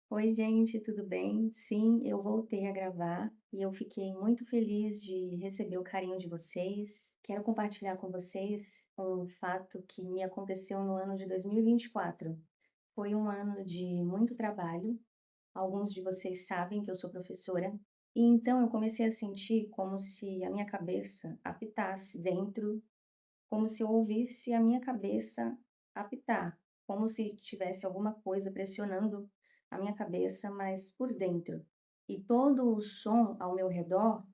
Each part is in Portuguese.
Oi, gente, tudo bem? Sim, eu voltei a gravar e eu fiquei muito feliz de receber o carinho de vocês. Quero compartilhar com vocês um fato que me aconteceu no ano de 2024. Foi um ano de muito trabalho. Alguns de vocês sabem que eu sou professora, e então eu comecei a sentir como se a minha cabeça apitasse dentro, como se eu ouvisse a minha cabeça apitar, como se tivesse alguma coisa pressionando a minha cabeça, mas por dentro. E todo o som ao meu redor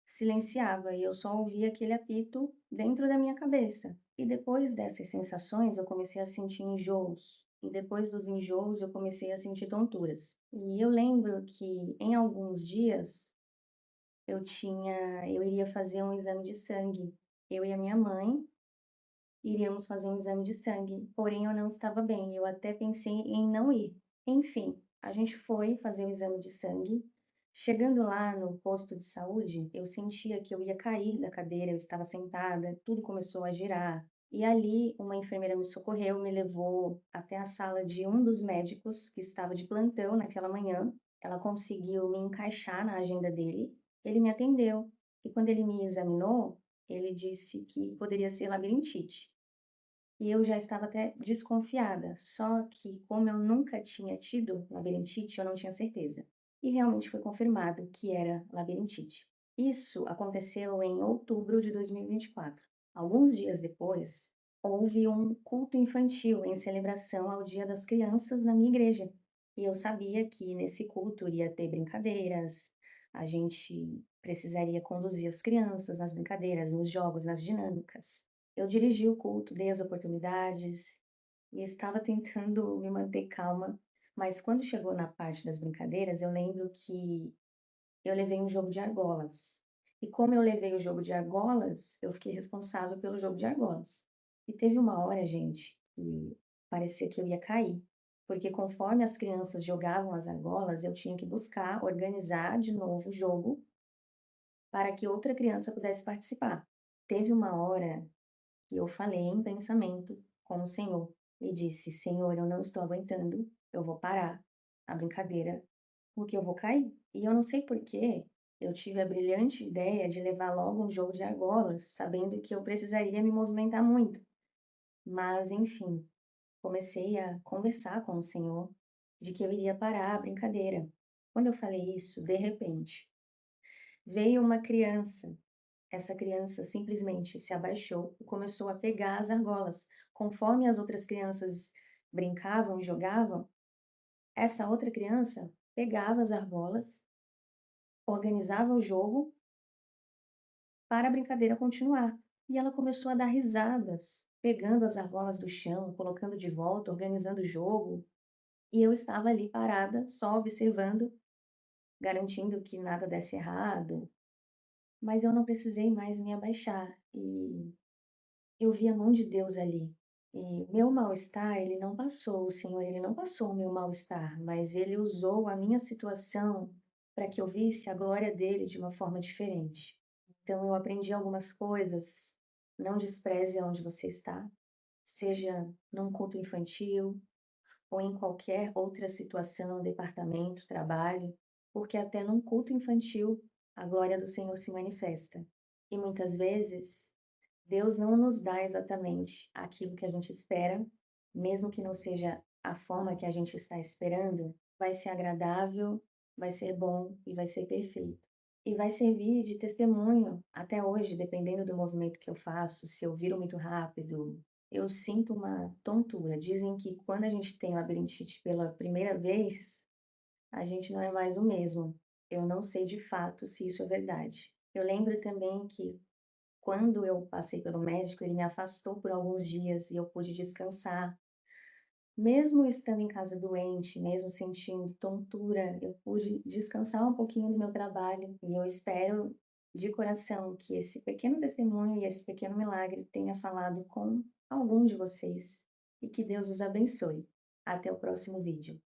silenciava e eu só ouvia aquele apito dentro da minha cabeça. E depois dessas sensações, eu comecei a sentir enjoos. E depois dos enjoos, eu comecei a sentir tonturas. E eu lembro que em alguns dias eu iria fazer um exame de sangue. Eu e a minha mãe iríamos fazer um exame de sangue, porém eu não estava bem, eu até pensei em não ir. Enfim, a gente foi fazer o exame de sangue. Chegando lá no posto de saúde, eu sentia que eu ia cair da cadeira, eu estava sentada, tudo começou a girar. E ali uma enfermeira me socorreu, me levou até a sala de um dos médicos que estava de plantão naquela manhã. Ela conseguiu me encaixar na agenda dele, ele me atendeu e quando ele me examinou, ele disse que poderia ser labirintite. E eu já estava até desconfiada, só que como eu nunca tinha tido labirintite, eu não tinha certeza. E realmente foi confirmado que era labirintite. Isso aconteceu em outubro de 2024. Alguns dias depois, houve um culto infantil em celebração ao Dia das Crianças na minha igreja. E eu sabia que nesse culto iria ter brincadeiras, a gente precisaria conduzir as crianças nas brincadeiras, nos jogos, nas dinâmicas. Eu dirigi o culto, dei as oportunidades e estava tentando me manter calma, mas quando chegou na parte das brincadeiras, eu lembro que eu levei um jogo de argolas. E como eu levei o jogo de argolas, eu fiquei responsável pelo jogo de argolas. E teve uma hora, gente, que parecia que eu ia cair, porque conforme as crianças jogavam as argolas, eu tinha que buscar, organizar de novo o jogo para que outra criança pudesse participar. Teve uma hora e eu falei em pensamento com o Senhor e disse: Senhor, eu não estou aguentando, eu vou parar a brincadeira, porque eu vou cair. E eu não sei por que eu tive a brilhante ideia de levar logo um jogo de argolas, sabendo que eu precisaria me movimentar muito. Mas, enfim, comecei a conversar com o Senhor de que eu iria parar a brincadeira. Quando eu falei isso, de repente, veio uma criança. Essa criança simplesmente se abaixou e começou a pegar as argolas. Conforme as outras crianças brincavam e jogavam, essa outra criança pegava as argolas, organizava o jogo para a brincadeira continuar. E ela começou a dar risadas, pegando as argolas do chão, colocando de volta, organizando o jogo. E eu estava ali parada, só observando, garantindo que nada desse errado. Mas eu não precisei mais me abaixar. E eu vi a mão de Deus ali. E meu mal-estar, ele não passou, o Senhor, ele não passou o meu mal-estar, mas ele usou a minha situação para que eu visse a glória dele de uma forma diferente. Então eu aprendi algumas coisas, não despreze onde você está, seja num culto infantil ou em qualquer outra situação, departamento, trabalho, porque até num culto infantil a glória do Senhor se manifesta. E muitas vezes Deus não nos dá exatamente aquilo que a gente espera, mesmo que não seja a forma que a gente está esperando, vai ser agradável, vai ser bom e vai ser perfeito. E vai servir de testemunho até hoje, dependendo do movimento que eu faço, se eu viro muito rápido, eu sinto uma tontura. Dizem que quando a gente tem labirintite pela primeira vez, a gente não é mais o mesmo. Eu não sei de fato se isso é verdade. Eu lembro também que quando eu passei pelo médico, ele me afastou por alguns dias e eu pude descansar. Mesmo estando em casa doente, mesmo sentindo tontura, eu pude descansar um pouquinho do meu trabalho e eu espero de coração que esse pequeno testemunho e esse pequeno milagre tenha falado com algum de vocês e que Deus os abençoe. Até o próximo vídeo.